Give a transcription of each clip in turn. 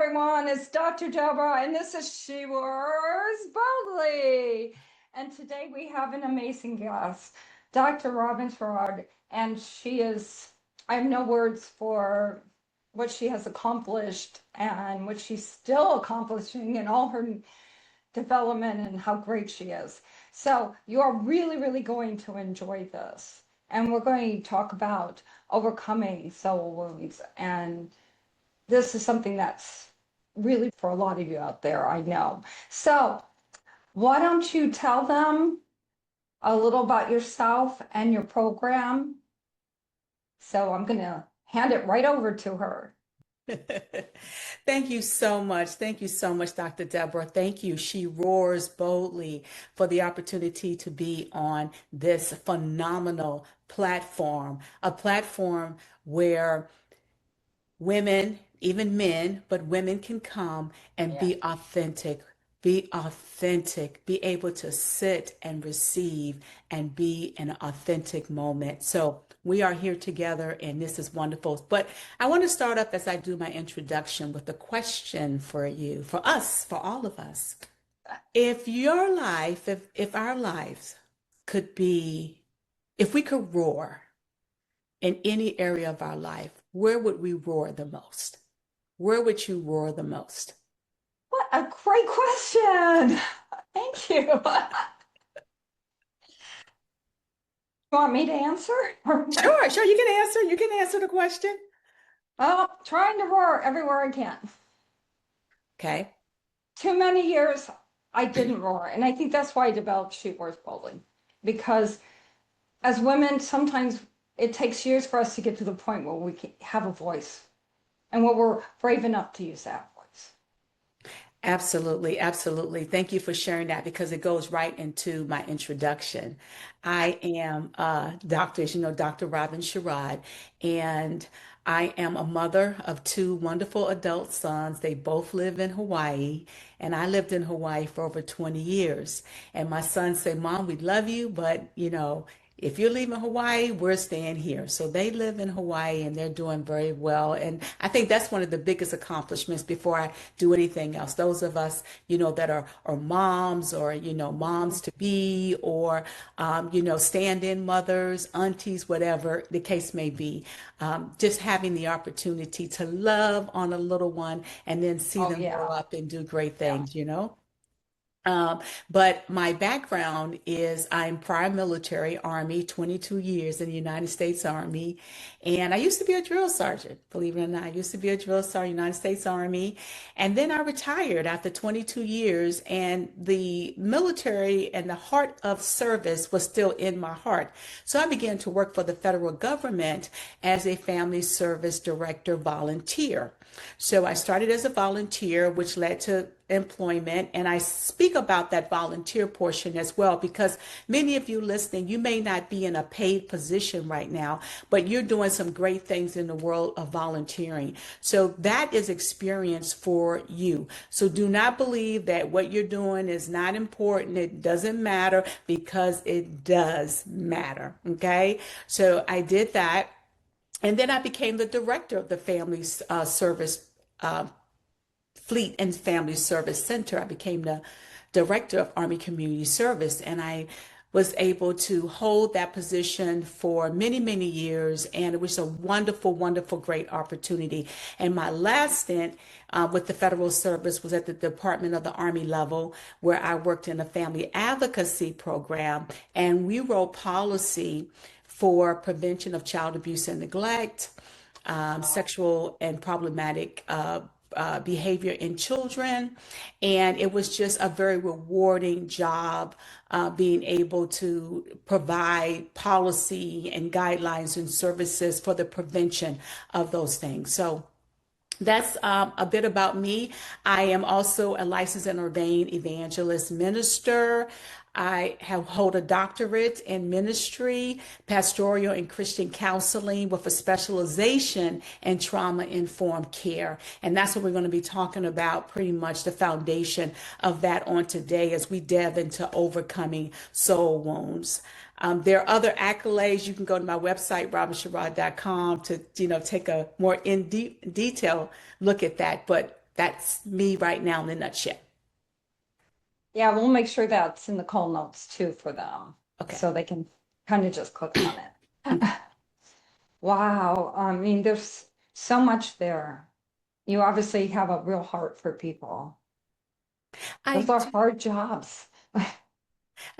everyone. It's Dr. Debra, and this is She Roars Boldly. And today we have an amazing guest, Dr. Robin Sherod, and I have no words for what she has accomplished and what she's still accomplishing in all her development and how great she is. So you are really, really going to enjoy this. And we're going to talk about overcoming soul wounds, and this is something that's really for a lot of you out there, I know. So why don't you tell them a little about yourself and your program? So I'm going to hand it right over to her. Thank you so much. Thank you so much, Dr. Debra. Thank you, She Roars Boldly, for the opportunity to be on this phenomenal platform, a platform where women, even men, but women can come and be authentic, be able to sit and receive and be in an authentic moment. So we are here together and this is wonderful. But I want to start up as I do my introduction with a question for you, for us, for all of us. If your life, if our lives could be, if we could roar in any area of our life, where would we roar the most? Where would you roar the most? What a great question. Thank you. You want me to answer? Sure, you can answer. You can answer the question. Well, trying to roar everywhere I can. Okay. Too many years I didn't roar. And I think that's why I developed She Roars Boldly. Because as women, sometimes it takes years for us to get to the point where we can have a voice and where we're brave enough to use that voice. Absolutely, absolutely. Thank you for sharing that because it goes right into my introduction. I am Dr. Robin Sherod, and I am a mother of two wonderful adult sons. They both live in Hawaii, and I lived in Hawaii for over 20 years. And my sons say, Mom, we love you, but if you're leaving Hawaii, we're staying here. So they live in Hawaii and they're doing very well. And I think that's one of the biggest accomplishments before I do anything else. Those of us, that are moms or, moms to be or, stand-in mothers, aunties, whatever the case may be. Just having the opportunity to love on a little one and then see them grow up and do great things, But my background is I'm prior military, Army, 22 years in the United States Army. And I used to be a drill sergeant, believe it or not. I used to be a drill sergeant, United States Army. And then I retired after 22 years. And the military and the heart of service was still in my heart. So I began to work for the federal government as a family service director volunteer. So I started as a volunteer, which led to employment. And I speak about that volunteer portion as well, because many of you listening, you may not be in a paid position right now, but you're doing some great things in the world of volunteering. So that is experience for you. So do not believe that what you're doing is not important. It doesn't matter, because it does matter. Okay. So I did that. And then I became the director of the Family Service Fleet and Family Service Center. I became the director of Army Community Service, and I was able to hold that position for many, many years. And it was a wonderful, wonderful, great opportunity. And my last stint with the federal service was at the Department of the Army level, where I worked in a family advocacy program, and we wrote policy for prevention of child abuse and neglect, sexual and problematic behavior in children. And it was just a very rewarding job, being able to provide policy and guidelines and services for the prevention of those things. So that's a bit about me. I am also a licensed and ordained evangelist minister. I hold a doctorate in ministry, pastoral and Christian counseling with a specialization in trauma-informed care. And that's what we're going to be talking about, pretty much the foundation of that on today as we delve into overcoming soul wounds. There are other accolades. You can go to my website, robinsherod.com, to take a more in detail look at that. But That's me right now in a nutshell. Yeah, we'll make sure that's in the call notes too for them, Okay. so they can kind of just click on it. Wow, I mean, there's so much there. You obviously have a real heart for people. Those I are hard jobs.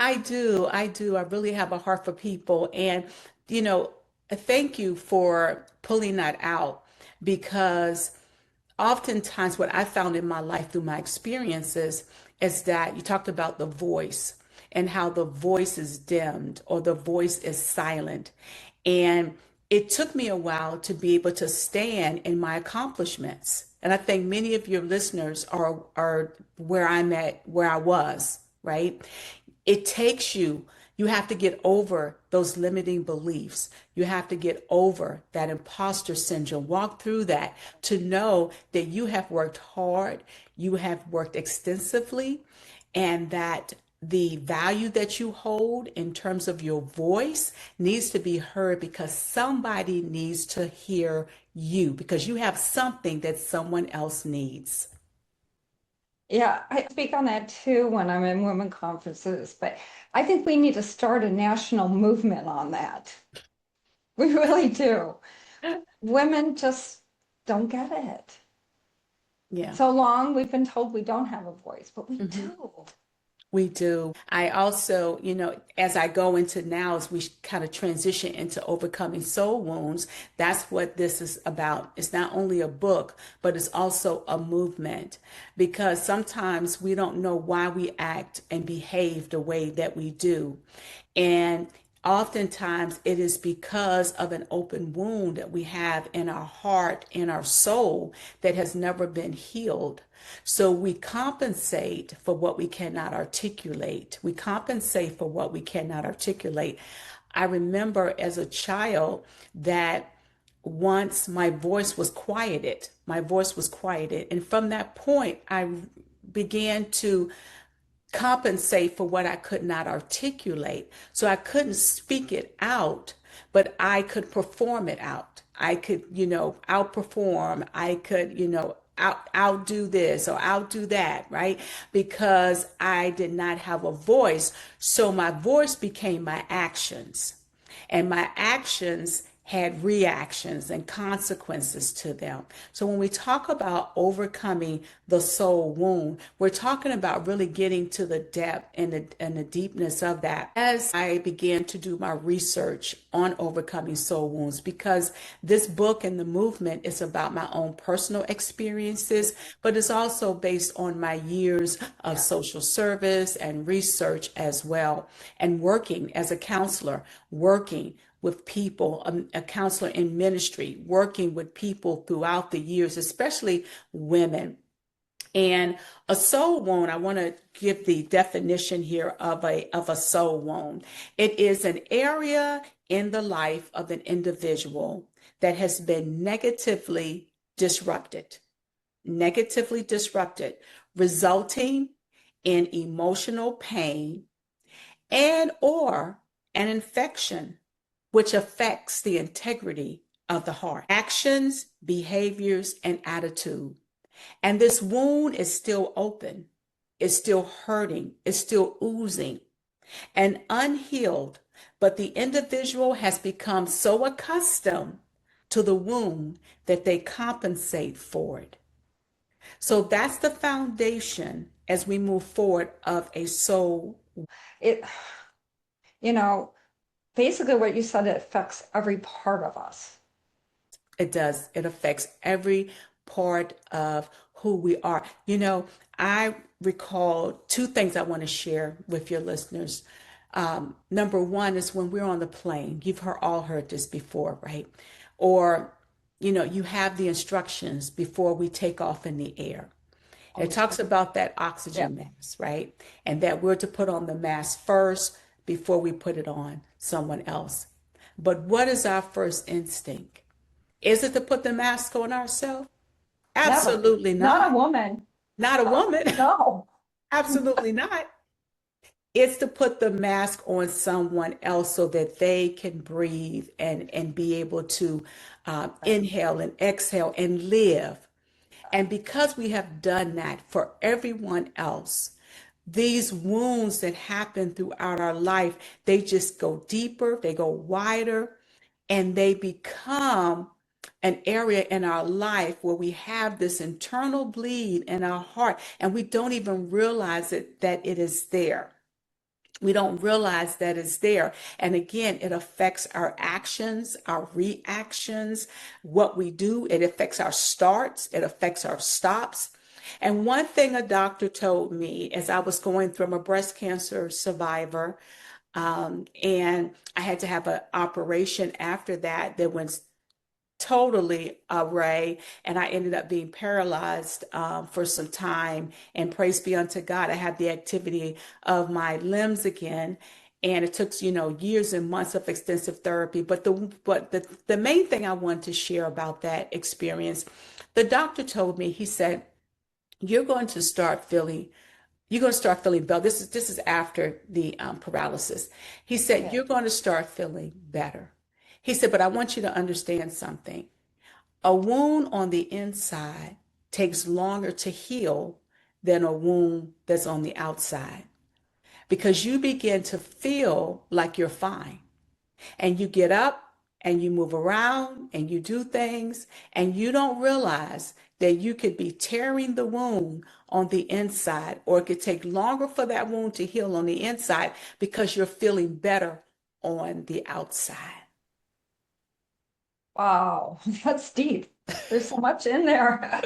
I do. I do. I really have a heart for people. And, you know, thank you for pulling that out because oftentimes what I found in my life through my experiences is that you talked about the voice and how the voice is dimmed or the voice is silent. And it took me a while to be able to stand in my accomplishments. And I think many of your listeners are where I'm at, where I was, right? It takes you, you have to get over those limiting beliefs. You have to get over that imposter syndrome, walk through that to know that you have worked hard, you have worked extensively, and that the value that you hold in terms of your voice needs to be heard because somebody needs to hear you because you have something that someone else needs. Yeah, I speak on that too when I'm in women conferences, but I think we need to start a national movement on that. We really do. Women just don't get it. Yeah. So long we've been told we don't have a voice, but we Mhm. do. We do. I also, as I go into now, as we kind of transition into overcoming soul wounds, that's what this is about. It's not only a book, but it's also a movement because sometimes we don't know why we act and behave the way that we do. And oftentimes it is because of an open wound that we have in our heart, in our soul that has never been healed. So we compensate for what we cannot articulate. We compensate for what we cannot articulate. I remember as a child that once my voice was quieted, my voice was quieted. And from that point, I began to compensate for what I could not articulate. So I couldn't speak it out, but I could perform it out. I could, outperform. I could, outdo this or outdo that, right? Because I did not have a voice. So my voice became my actions. And my actions had reactions and consequences to them. So when we talk about overcoming the soul wound, we're talking about really getting to the depth and the deepness of that. As I began to do my research on overcoming soul wounds, because this book and the movement is about my own personal experiences, but it's also based on my years of social service and research as well, and working as a counselor, working with people, a counselor in ministry, working with people throughout the years, especially women. And a soul wound, I want to give the definition here of a soul wound. It is an area in the life of an individual that has been negatively disrupted, resulting in emotional pain and or an infection which affects the integrity of the heart, actions, behaviors, and attitude. And this wound is still open, it's still hurting, it's still oozing and unhealed, but the individual has become so accustomed to the wound that they compensate for it. So that's the foundation as we move forward of a soul. It, you know, basically what you said, it affects every part of us. It does. It affects every part of who we are. I recall two things I want to share with your listeners. Number one is when we're on the plane, you've all heard this before, right? Or, you have the instructions before we take off in the air. It talks about that Yeah. oxygen mask, right? And that we're to put on the mask first before we put it on someone else. But what is our first instinct? Is it to put the mask on ourselves? Never. Absolutely Not not. a woman. Not a woman. No. Absolutely not. It's to put the mask on someone else so that they can breathe and be able to Right. inhale and exhale and live. And because we have done that for everyone else, these wounds that happen throughout our life, they just go deeper, they go wider, and they become an area in our life where we have this internal bleed in our heart and we don't even realize it that it is there. We don't realize that it's there. And again, it affects our actions, our reactions, what we do. It affects our starts, it affects our stops. And one thing a doctor told me as I was going through, I'm a breast cancer survivor, and I had to have an operation after that went totally array, and I ended up being paralyzed for some time. And praise be unto God, I had the activity of my limbs again. And it took, years and months of extensive therapy. But the main thing I want to share about that experience, the doctor told me, he said, you're going to start feeling better. This is after the paralysis. He said, Okay. you're going to start feeling better. He said, but I want you to understand something. A wound on the inside takes longer to heal than a wound that's on the outside because you begin to feel like you're fine and you get up and you move around and you do things and you don't realize that you could be tearing the wound on the inside, or it could take longer for that wound to heal on the inside because you're feeling better on the outside. Wow, that's deep. There's so much in there.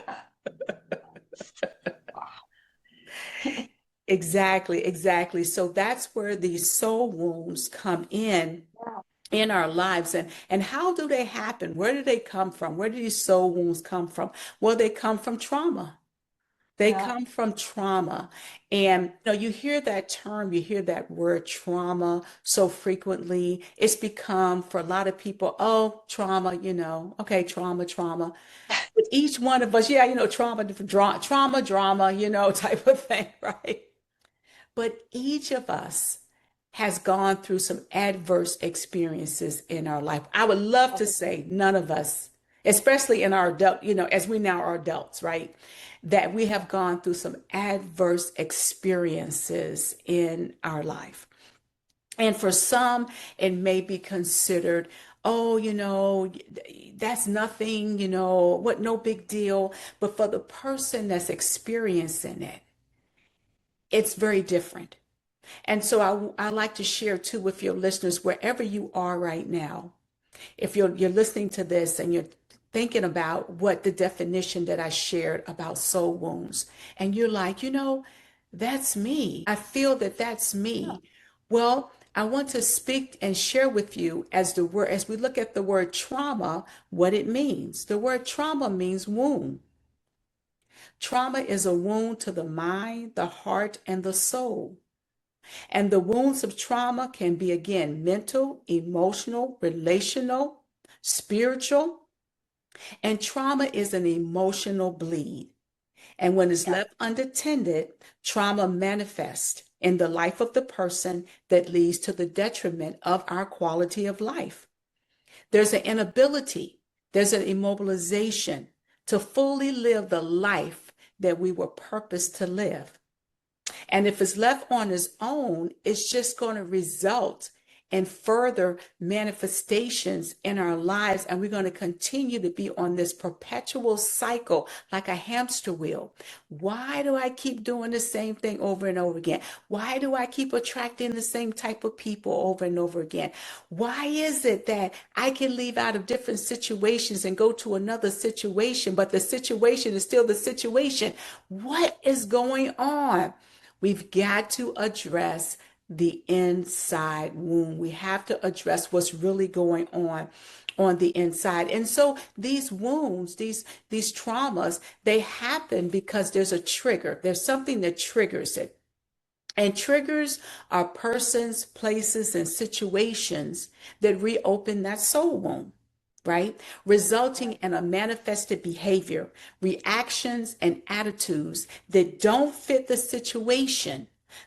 Exactly, exactly. So that's where these soul wounds come Wow. in our lives. And how do they happen? Where do they come from? Where do these soul wounds come from? Well, they come from trauma. They Yeah. come from trauma. And you hear that term, you hear that word trauma so frequently. It's become for a lot of people, oh, trauma, okay, trauma, trauma. With each one of us, yeah, trauma, trauma, drama, type of thing, right? But each of us has gone through some adverse experiences in our life. I would love to say none of us, especially in our adult, as we now are adults, right? That we have gone through some adverse experiences in our life. And for some, it may be considered, oh, that's nothing, what, no big deal. But for the person that's experiencing it, it's very different. And so I like to share too with your listeners, wherever you are right now, if you're listening to this and you're thinking about what the definition that I shared about soul wounds, and you're like, that's me. I feel that that's Yeah. me. Well, I want to speak and share with you as we look at the word trauma, what it means. The word trauma means wound. Trauma is a wound to the mind, the heart, and the soul. And the wounds of trauma can be, again, mental, emotional, relational, spiritual. And trauma is an emotional bleed. And when it's Yeah. left unattended, trauma manifests in the life of the person that leads to the detriment of our quality of life. There's an inability, there's an immobilization to fully live the life that we were purposed to live. And if it's left on its own, it's just going to result in further manifestations in our lives. And we're going to continue to be on this perpetual cycle like a hamster wheel. Why do I keep doing the same thing over and over again? Why do I keep attracting the same type of people over and over again? Why is it that I can leave out of different situations and go to another situation, but the situation is still the situation? What is going on? We've got to address the inside wound. We have to address what's really going on the inside. And so these wounds, these traumas, they happen because there's a trigger. There's something that triggers it. And triggers are persons, places, and situations that reopen that soul wound, right? Resulting in a manifested behavior, reactions, and attitudes that don't fit the situation,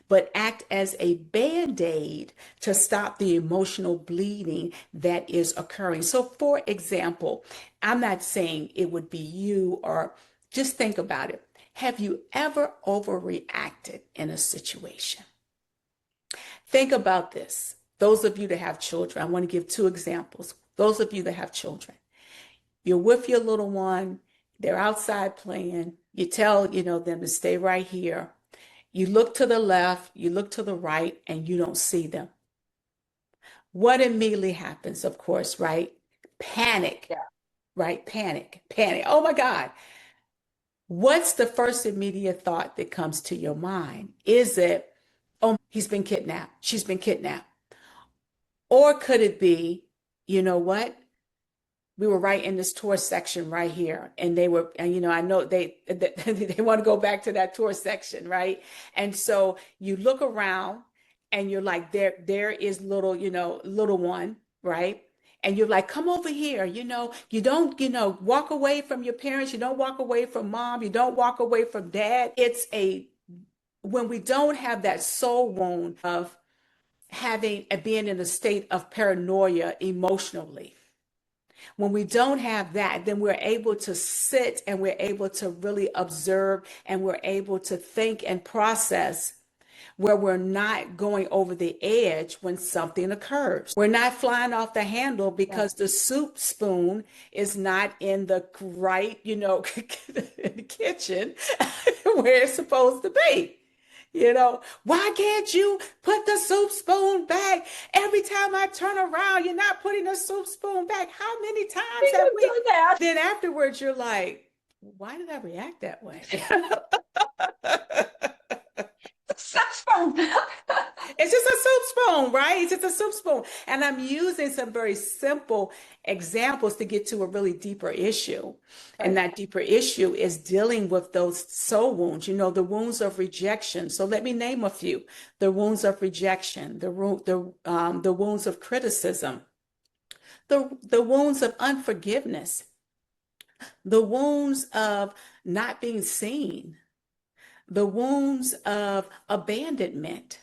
but act as a band-aid to stop the emotional bleeding that is occurring. So, for example, I'm not saying it would be you or Just think about it. Have you ever overreacted in a situation? Think about this. Those of you that have children, I want to give two examples. Those of you that have children, you're with your little one, they're outside playing, you tell, them to stay right here. You look to the left, you look to the right, and you don't see them. What immediately happens, of course, right? Panic, Yeah. right? Panic. Oh my God. What's the first immediate thought that comes to your mind? Is it, oh, he's been kidnapped, she's been kidnapped? Or could it be, you know what? We were right in this tourist section right here, and I know they want to go back to that tourist section, right? And so you look around and you're like, there is little one, right? And you're like, come over here. You don't, walk away from your parents. You don't walk away from mom. You don't walk away from dad. When we don't have that soul wound of being in a state of paranoia emotionally, when we don't have that, then we're able to sit and we're able to really observe and we're able to think and process, where we're not going over the edge when something occurs. We're not flying off the handle because the soup spoon is not in the right, in the kitchen where it's supposed to be. Why can't you put the soup spoon back? Every time I turn around, you're not putting the soup spoon back. How many times have we done that? Then afterwards, you're like, why did I react that way? It's just a soup spoon, right? It's just a soup spoon. And I'm using some very simple examples to get to a really deeper issue. Right. And that deeper issue is dealing with those soul wounds, the wounds of rejection. So let me name a few: the wounds of rejection, the wounds of criticism, the wounds of unforgiveness, the wounds of not being seen, the wounds of abandonment.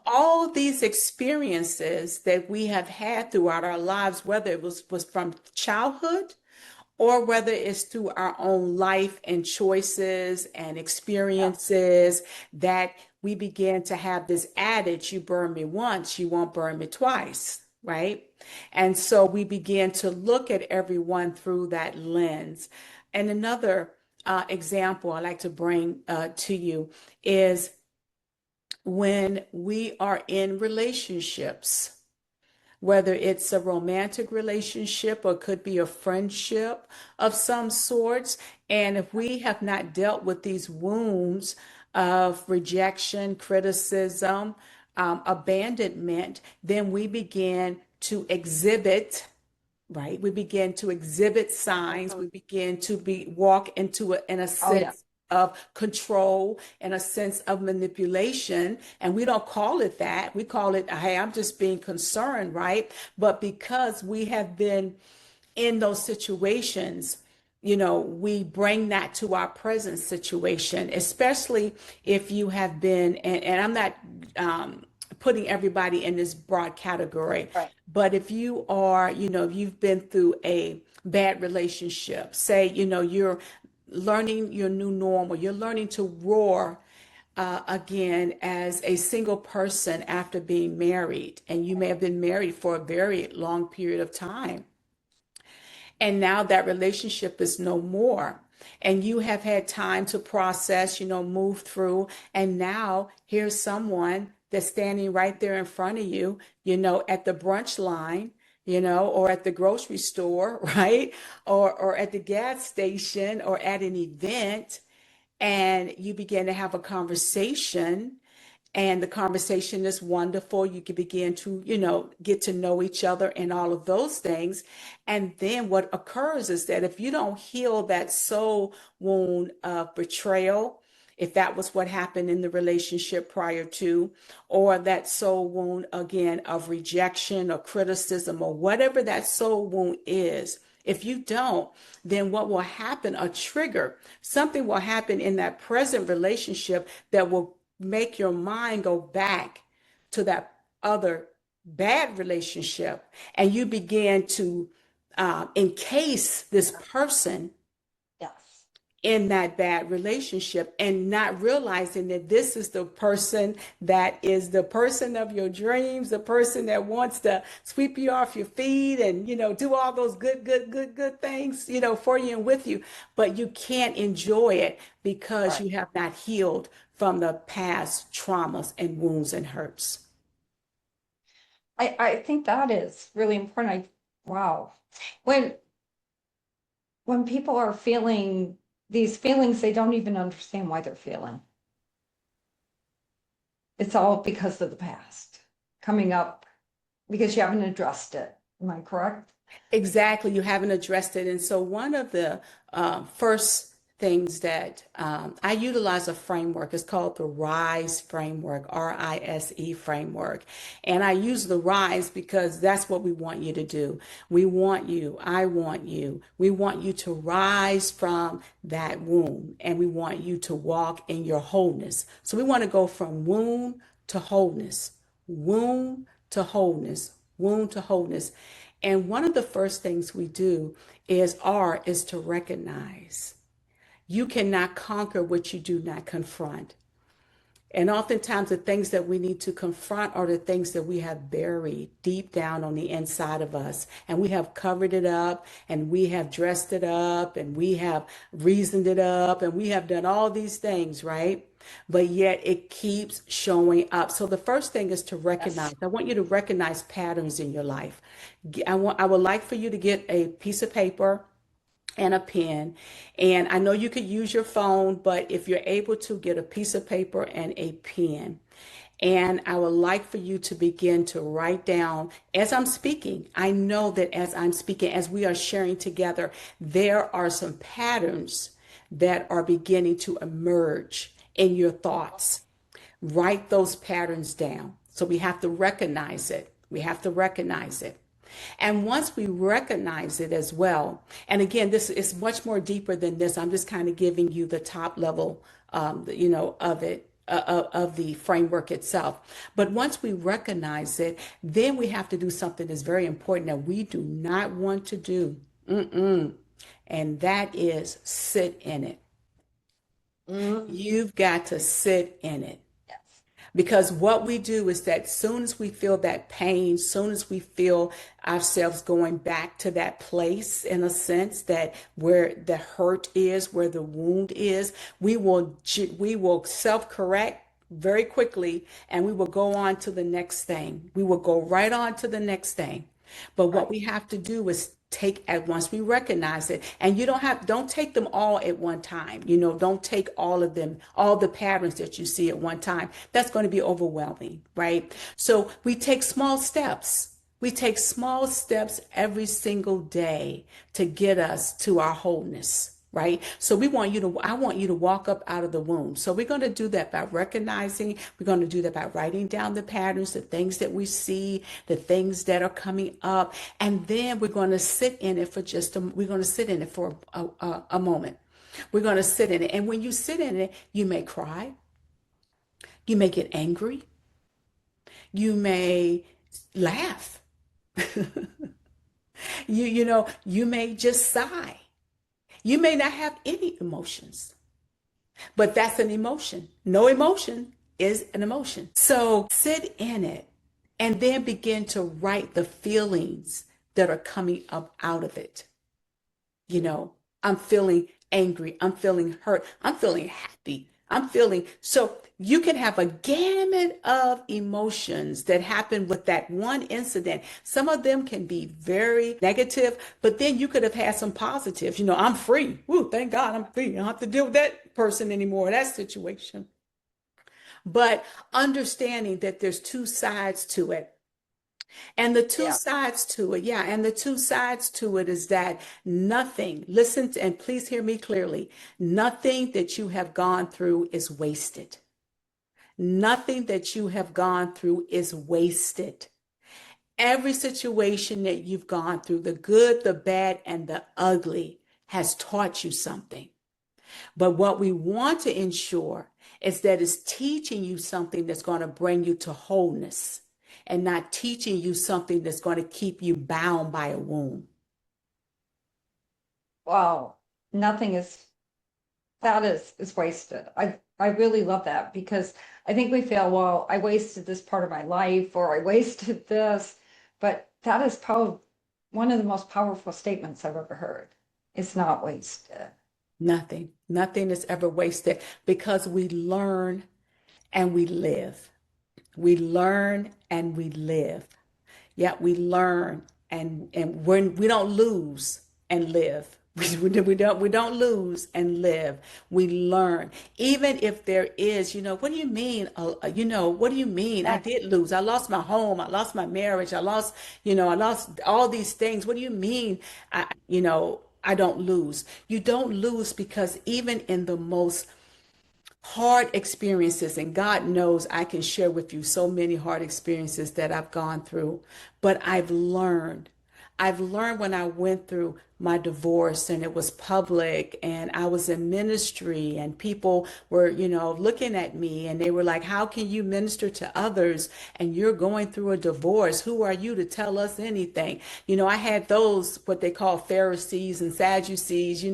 All these experiences that we have had throughout our lives, whether it was from childhood or whether it's through our own life and choices and experiences, that we began to have this adage: you burn me once, you won't burn me twice, right? And so we began to look at everyone through that lens. And another example I like to bring to you is when we are in relationships, whether it's a romantic relationship or could be a friendship of some sorts. And if we have not dealt with these wounds of rejection, criticism, abandonment, then we begin to exhibit, right? We begin to exhibit signs. We begin to walk into in a sense of control and a sense of manipulation. And we don't call it that. We call it, hey, I'm just being concerned, right? But because we have been in those situations, we bring that to our present situation, especially if you have been, and I'm not putting everybody in this broad category, right. But if you are, you've been through a bad relationship, say, you're learning your new normal, you're learning to roar again as a single person after being married, and you may have been married for a very long period of time, and now that relationship is no more, and you have had time to process, move through, and now here's someone that's standing right there in front of you, at the brunch line, or at the grocery store, right? Or at the gas station or at an event, and you begin to have a conversation, and the conversation is wonderful. You can begin to, get to know each other and all of those things. And then what occurs is that if you don't heal that soul wound of betrayal, if that was what happened in the relationship prior to, or that soul wound again of rejection or criticism or whatever that soul wound is, if you don't, then what will happen, something will happen in that present relationship that will make your mind go back to that other bad relationship, and you begin to encase this person in that bad relationship and not realizing that this is the person that is the person of your dreams, the person that wants to sweep you off your feet and, do all those good things, for you and with you. But you can't enjoy it because Right. you have not healed from the past traumas and wounds and hurts. I think that is really important. Wow. When when people are feeling these feelings, they don't even understand why they're feeling. It's all because of the past coming up because you haven't addressed it. Am I correct? Exactly, you haven't addressed it. And so, one of the first things that I utilize a framework is called the RISE framework, RISE framework. And I use the RISE because that's what we want you to do. We want you, I want you, we want you to rise from that wound and we want you to walk in your wholeness. So, we want to go from wound to wholeness, wound to wholeness, wound to wholeness. And one of the first things we do is to recognize. You cannot conquer what you do not confront. And oftentimes the things that we need to confront are the things that we have buried deep down on the inside of us. And we have covered it up and we have dressed it up and we have reasoned it up and we have done all these things, right? But yet it keeps showing up. So the first thing is to recognize. Yes. I want you to recognize patterns in your life. I would like for you to get a piece of paper and a pen. And I know you could use your phone, but if you're able to get a piece of paper and a pen, and I would like for you to begin to write down as I'm speaking. I know that as I'm speaking, as we are sharing together, there are some patterns that are beginning to emerge in your thoughts. Write those patterns down. So we have to recognize it. We have to recognize it. And once we recognize it as well, and again, this is much more deeper than this. I'm just kind of giving you the top level, of it, of the framework itself. But once we recognize it, then we have to do something that's very important that we do not want to do. And that is sit in it. Mm, You've got to sit in it. yes. Because what we do is that soon as we feel that pain, soon as we feel ourselves going back to that place, in a sense, that where the hurt is, where the wound is, we will self-correct very quickly and we will go on to the next thing. We will go right on to the next thing. But what Right. we have to do is take at once we recognize it, and don't take them all at one time. Don't take all of them, all the patterns that you see at one time. That's going to be overwhelming, right? So we take small steps. We take small steps every single day to get us to our wholeness, right? So I want you to walk up out of the womb. So we're going to do that by recognizing, we're going to do that by writing down the patterns, the things that we see, the things that are coming up. And then we're going to sit in it we're going to sit in it for a moment. We're going to sit in it. And when you sit in it, you may cry, you may get angry, you may laugh, you may just sigh. You may not have any emotions. But that's an emotion. No emotion is an emotion. So sit in it and then begin to write the feelings that are coming up out of it. I'm feeling angry. I'm feeling hurt. I'm feeling happy. So you can have a gamut of emotions that happen with that one incident. Some of them can be very negative, but then you could have had some positives. I'm free. Woo, thank God I'm free. I don't have to deal with that person anymore, that situation. But understanding that there's two sides to it. And the two Yeah. sides to it, yeah, and the two sides to it is that nothing, listen to, and please hear me clearly, nothing that you have gone through is wasted. Nothing that you have gone through is wasted. Every situation that you've gone through, the good, the bad, and the ugly, has taught you something. But what we want to ensure is that it's teaching you something that's going to bring you to wholeness and not teaching you something that's going to keep you bound by a wound. Wow. Nothing is that is wasted. I really love that because I think we feel, well, I wasted this part of my life or I wasted this, but that is probably one of the most powerful statements I've ever heard. It's not wasted. Nothing is ever wasted because we learn and we live. We learn and we live. Yeah, we learn and we don't lose and live. We don't lose and live. We learn. Even if there is, what do you mean? What do you mean? I did lose. I lost my home. I lost my marriage. I lost all these things. What do you mean? I don't lose. You don't lose because even in the most hard experiences, and God knows I can share with you so many hard experiences that I've gone through, but I've learned. I've learned when I went through my divorce and it was public and I was in ministry and people were, looking at me and they were like, how can you minister to others and you're going through a divorce? Who are you to tell us anything? I had those, what they call Pharisees and Sadducees,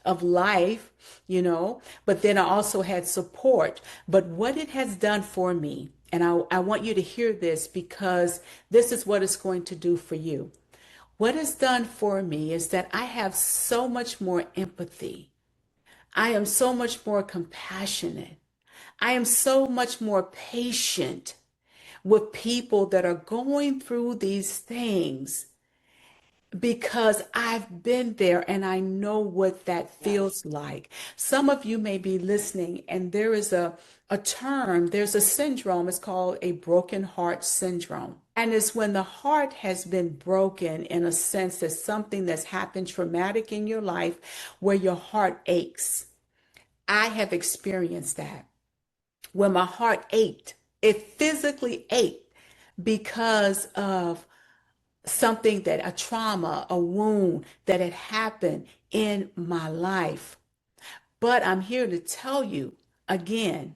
of life, but then I also had support. But what it has done for me, and I want you to hear this because this is what it's going to do for you. What it's done for me is that I have so much more empathy. I am so much more compassionate. I am so much more patient with people that are going through these things because I've been there and I know what that feels like. Some of you may be listening, and there is a term, there's a syndrome, it's called a broken heart syndrome. And it's when the heart has been broken in a sense that something that's happened traumatic in your life where your heart aches. I have experienced that. When my heart ached, it physically ached because of something that a trauma, a wound that had happened in my life. But I'm here to tell you again,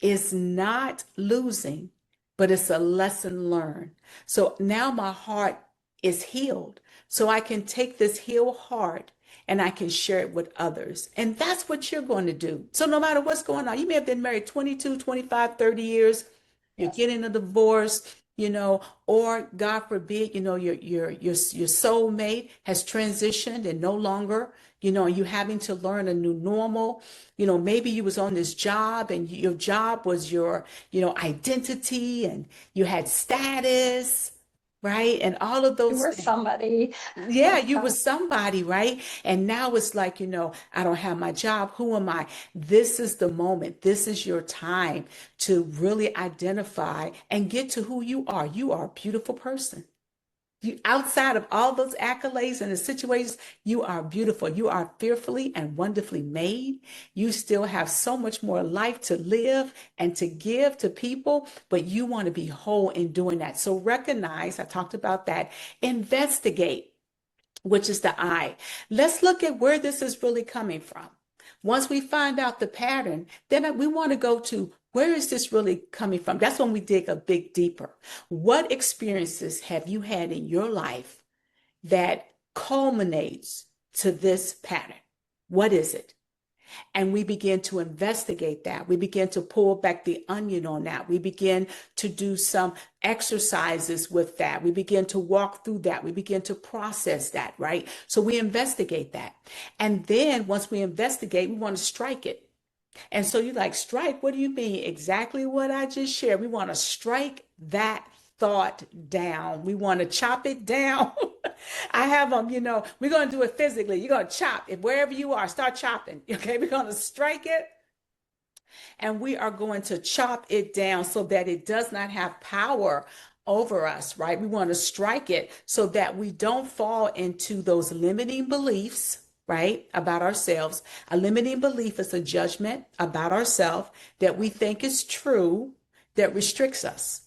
it's not losing, but it's a lesson learned. So now my heart is healed. So I can take this healed heart and I can share it with others. And that's what you're going to do. So no matter what's going on, you may have been married 22, 25, 30 years, you're getting a divorce, or God forbid, your soulmate has transitioned and no longer, you having to learn a new normal. Maybe you was on this job and your job was your, identity and you had status, right? And all of You those were things. somebody. Yeah, you were somebody, right? And now it's like, I don't have my job. Who am I? This is the moment. This is your time to really identify and get to who you are. You are a beautiful person. You, outside of all those accolades and the situations, you are beautiful. You are fearfully and wonderfully made. You still have so much more life to live and to give to people, but you want to be whole in doing that. So recognize, I talked about that, investigate, which is the I. Let's look at where this is really coming from. Once we find out the pattern, then we want to go to where is this really coming from? That's when we dig a bit deeper. What experiences have you had in your life that culminates to this pattern? What is it? And we begin to investigate that. We begin to pull back the onion on that. We begin to do some exercises with that. We begin to walk through that. We begin to process that, right? So we investigate that. And then once we investigate, we want to strike it. And so you're like, strike, what do you mean? Exactly what I just shared. We want to strike that thought down. We want to chop it down. I have them, we're going to do it physically. You're going to chop it wherever you are, start chopping. Okay, we're going to strike it and we are going to chop it down so that it does not have power over us, right? We want to strike it so that we don't fall into those limiting beliefs, right, about ourselves. A limiting belief is a judgment about ourselves that we think is true that restricts us.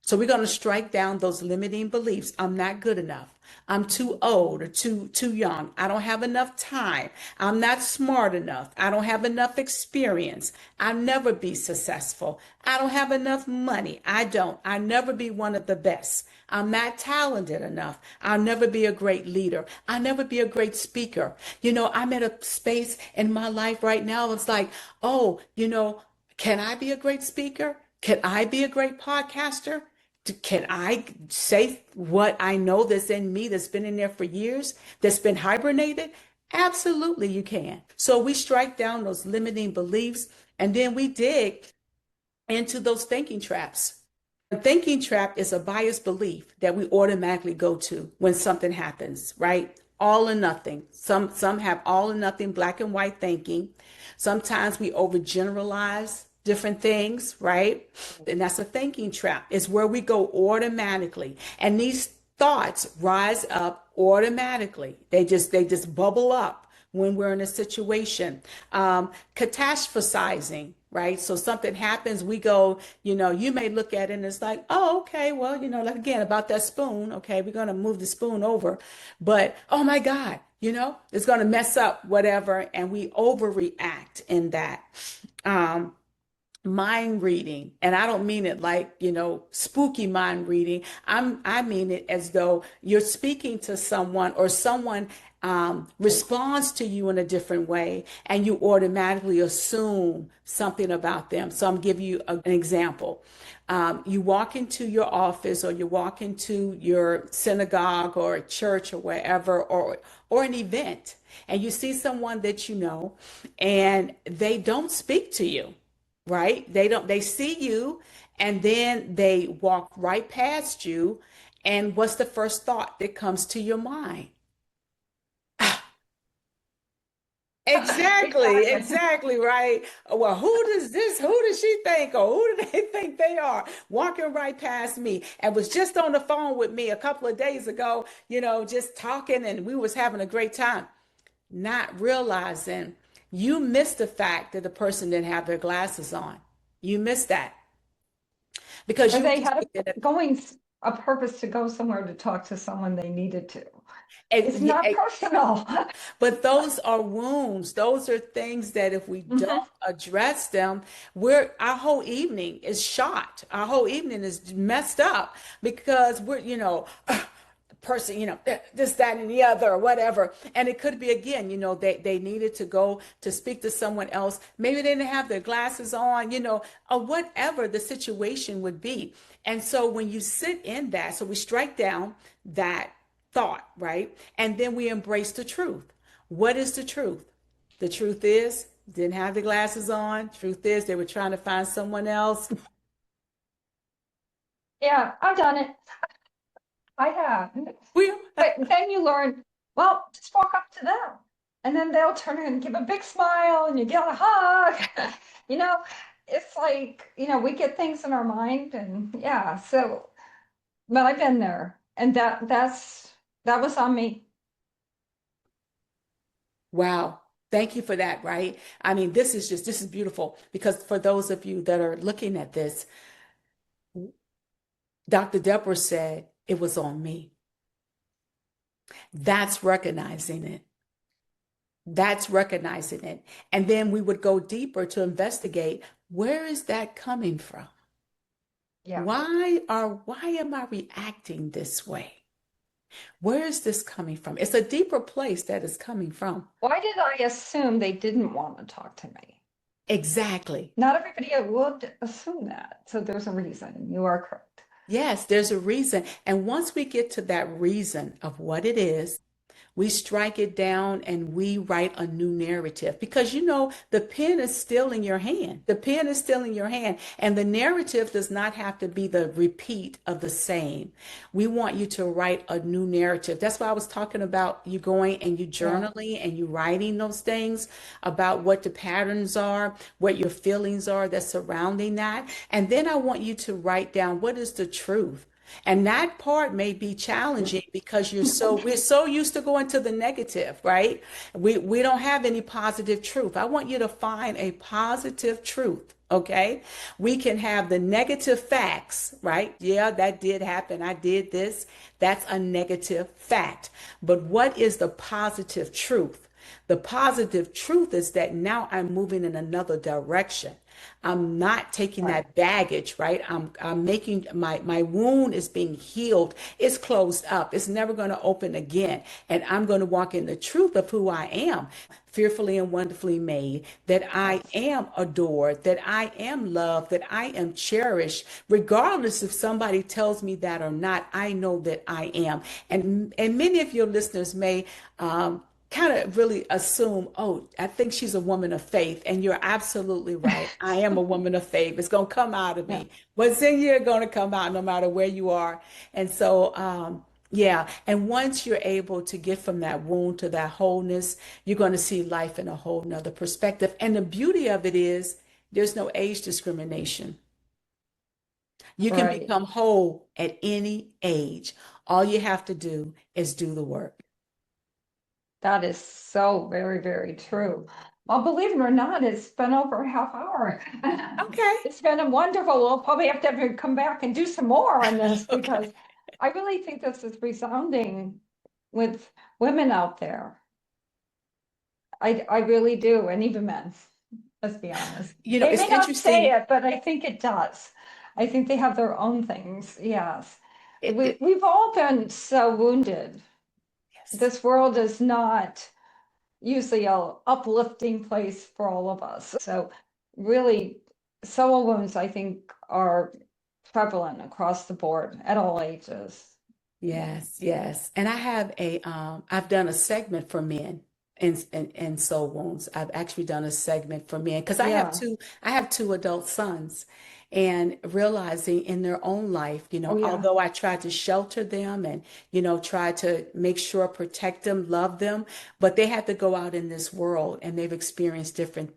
So we're going to strike down those limiting beliefs. I'm not good enough. I'm too old or too young. I don't have enough time. I'm not smart enough. I don't have enough experience. I'll never be successful. I don't have enough money. I'll never be one of the best. I'm not talented enough. I'll never be a great leader. I'll never be a great speaker. I'm at a space in my life right now. It's like, oh, can I be a great speaker? Can I be a great podcaster? Can I say what I know that's in me that's been in there for years, that's been hibernated? Absolutely, you can. So we strike down those limiting beliefs and then we dig into those thinking traps. A thinking trap is a biased belief that we automatically go to when something happens, right? All or nothing. Some have all or nothing black and white thinking. Sometimes we overgeneralize different things, right? And that's a thinking trap. It's where we go automatically. And these thoughts rise up automatically. They just bubble up when we're in a situation. Catastrophizing, right? So something happens, we go, you may look at it and it's like, oh, okay, well, like again, about that spoon, okay, we're going to move the spoon over, but oh my God, it's going to mess up whatever. And we overreact in that. Mind reading, and I don't mean it like spooky mind reading. I mean it as though you're speaking to someone or someone responds to you in a different way and you automatically assume something about them. So I'm giving you an example. You walk into your office or you walk into your synagogue or church or wherever, or an event, and you see someone that and they don't speak to you, right? They see you and then they walk right past you. And what's the first thought that comes to your mind? Exactly, right. Well, who does she think, or who do they think they are walking right past me and was just on the phone with me a couple of days ago, just talking and we was having a great time, not realizing you missed the fact that the person didn't have their glasses on. You missed that because Or you were they just had looking at a purpose to go somewhere to talk to someone they needed to. It's not it. personal. But those are wounds. Those are things that if we Mhm. don't address them, our whole evening is shot. Our whole evening is messed up because we're, person, this, that, and the other, or whatever. And it could be again, they needed to go to speak to someone else. Maybe they didn't have their glasses on, or whatever the situation would be. And so when you sit in that, so we strike down that thought, right? And then we embrace the truth. What is the truth? The truth is, didn't have the glasses on. Truth is, they were trying to find someone else. Yeah, I've done it. I have. We, But then you learn, well, just walk up to them. And then they'll turn and give a big smile and you get a hug. You know, it's like, we get things in our mind and yeah, so but I've been there. And that was on me. wow. Thank you for that, right? I mean, this is beautiful because for those of you that are looking at this, Dr. Debra said it was on me. That's recognizing it. That's recognizing it. And then we would go deeper to investigate where is that coming from? Yeah. Why am I reacting this way? Where is this coming from? It's a deeper place that is coming from. Why did I assume they didn't want to talk to me? Exactly. Not everybody would assume that. So there's a reason. You are correct. Yes, there's a reason. And once we get to that reason of what it is, we strike it down and we write a new narrative because the pen is still in your hand. The pen is still in your hand. And the narrative does not have to be the repeat of the same. We want you to write a new narrative. That's why I was talking about you going and you journaling and you writing those things about what the patterns are, what your feelings are that's surrounding that. And then I want you to write down what is the truth. And that part may be challenging because we're so used to going to the negative, right? We don't have any positive truth. I want you to find a positive truth. Okay. We can have the negative facts, right? Yeah, that did happen. I did this. That's a negative fact. But what is the positive truth? The positive truth is that now I'm moving in another direction. I'm not taking Right. that baggage, right? I'm making my wound is being healed. It's closed up. It's never going to open again. And I'm going to walk in the truth of who I am, fearfully and wonderfully made, that I Yes. am adored, that I am loved, that I am cherished, regardless if somebody tells me that or not. I know that I am. And many of your listeners may kind of really assume, oh, I think she's a woman of faith. And you're absolutely right. I am a woman of faith. It's going to come out of Yeah. me. What's in you is going to come out no matter where you are. And so, yeah. And once you're able to get from that wound to that wholeness, you're going to see life in a whole nother perspective. And the beauty of it is there's no age discrimination. You can Right. become whole at any age. All you have to do is do the work. That is so very, very true. Well, believe it or not, it's been over a half hour. Okay. It's been wonderful. We'll probably have to come back and do some more on this Okay. because I really think this is resounding with women out there. I really do, and even men, let's be honest. You know, They it's may not say interesting. it, but I think it does. I think they have their own things. Yes. It We've all been so wounded. yes. This world is not usually a uplifting place for all of us. So really, soul wounds, I think, are prevalent across the board at all ages. Yeah. Yes, yes. And I have I've done a segment for men in soul wounds. I've actually done a segment for men because Yeah. I have two adult sons, and realizing in their own life, Oh, yeah. although I tried to shelter them and, try to make sure, protect them, love them, but they had to go out in this world and they've experienced different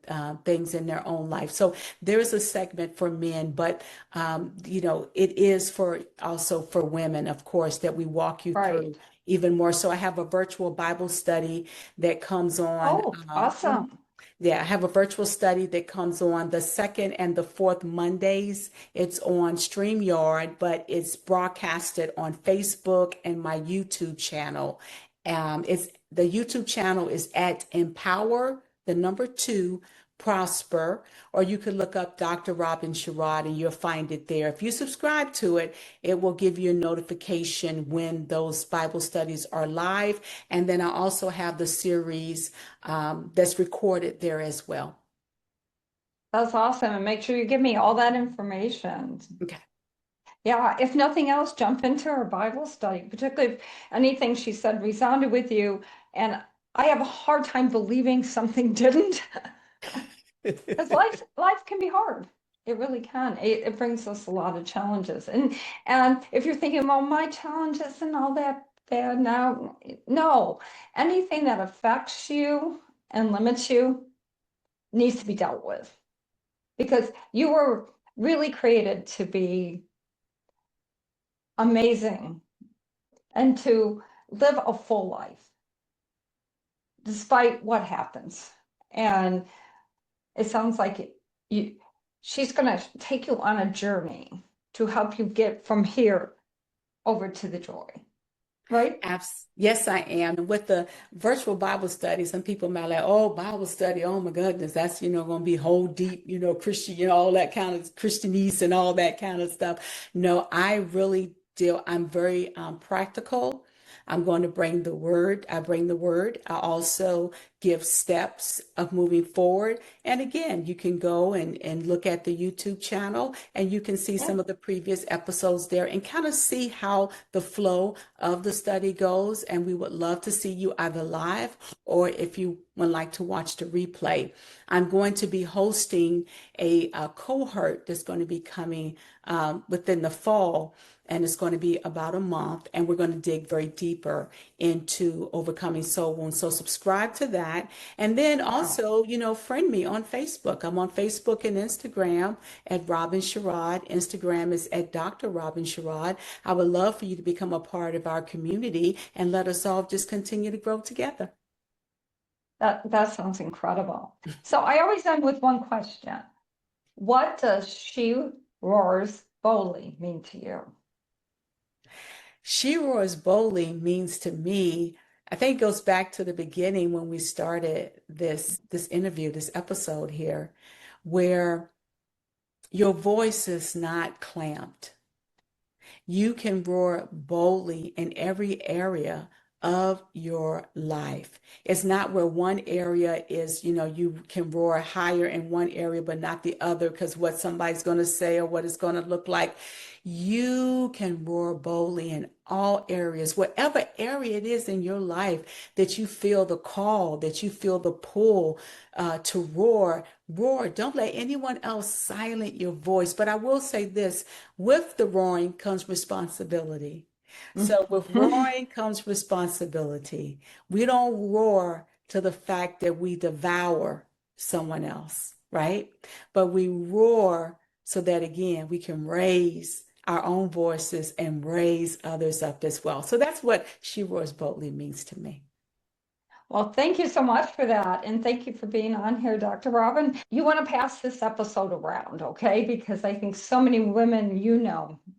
things in their own life. So there's a segment for men, but it is for also for women, of course, that we walk you Right. through even more. So I have a virtual Bible study that comes on. Oh, awesome. Yeah, I have a virtual study that comes on the second and the fourth Mondays. It's on StreamYard, but it's broadcasted on Facebook and my YouTube channel. It's the YouTube channel is at Empower, the number two, Prosper, or you could look up Dr. Robin Sherod and you'll find it there. If you subscribe to it, it will give you a notification when those Bible studies are live. And then I also have the series that's recorded there as well. That's awesome. And make sure you give me all that information. Okay. Yeah, if nothing else, jump into her Bible study, particularly if anything she said resounded with you. And I have a hard time believing something didn't. Because life can be hard. It really can. It brings us a lot of challenges. And if you're thinking, well, my challenges and all that bad now, no. Anything that affects you and limits you needs to be dealt with. Because you were really created to be amazing and to live a full life despite what happens. And it sounds like she's going to take you on a journey to help you get from here over to the joy, right? Yes, I am. And with the virtual Bible study, some people might like, oh, Bible study, oh my goodness, that's, going to be whole deep, Christian, all that kind of Christianese and all that kind of stuff. No, I really deal, I'm very practical. I'm going to bring the word. I bring the word. I also give steps of moving forward. And again, you can go and look at the YouTube channel and you can see Yeah. some of the previous episodes there and kind of see how the flow of the study goes. And we would love to see you either live or if you would like to watch the replay. I'm going to be hosting a cohort that's going to be coming within the fall. And it's going to be about a month, and we're going to dig very deeper into overcoming soul wounds. So subscribe to that. that. And then Wow. also, friend me on Facebook. I'm on Facebook and Instagram at Robin Sherod. Instagram is at Dr. Robin Sherod. I would love for you to become a part of our community and let us all just continue to grow together. That sounds incredible. So I always end with one question. What does She Roars Boldly mean to you? She Roars Boldly means to me, I think it goes back to the beginning when we started this interview, this episode here, where your voice is not clamped. You can roar boldly in every area of your life. It's not where one area is, you can roar higher in one area, but not the other because what somebody's going to say or what it's going to look like. You can roar boldly in all areas, whatever area it is in your life that you feel the call, that you feel the pull to roar. Roar. Don't let anyone else silence your voice. But I will say this, with the roaring comes responsibility. So with roaring comes responsibility. We don't roar to the fact that we devour someone else, right? But we roar so that again, we can raise our own voices and raise others up as well. So that's what She Roars Boldly means to me. Well, thank you so much for that. And thank you for being on here, Dr. Robin. You want to pass this episode around, okay? Because I think so many women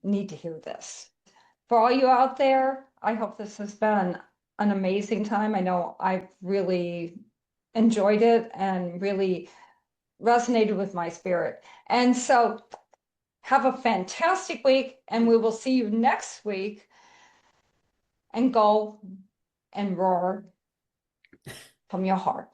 need to hear this. For all you out there, I hope this has been an amazing time. I know I've really enjoyed it and really resonated with my spirit. And so have a fantastic week, and we will see you next week. And go and roar from your heart.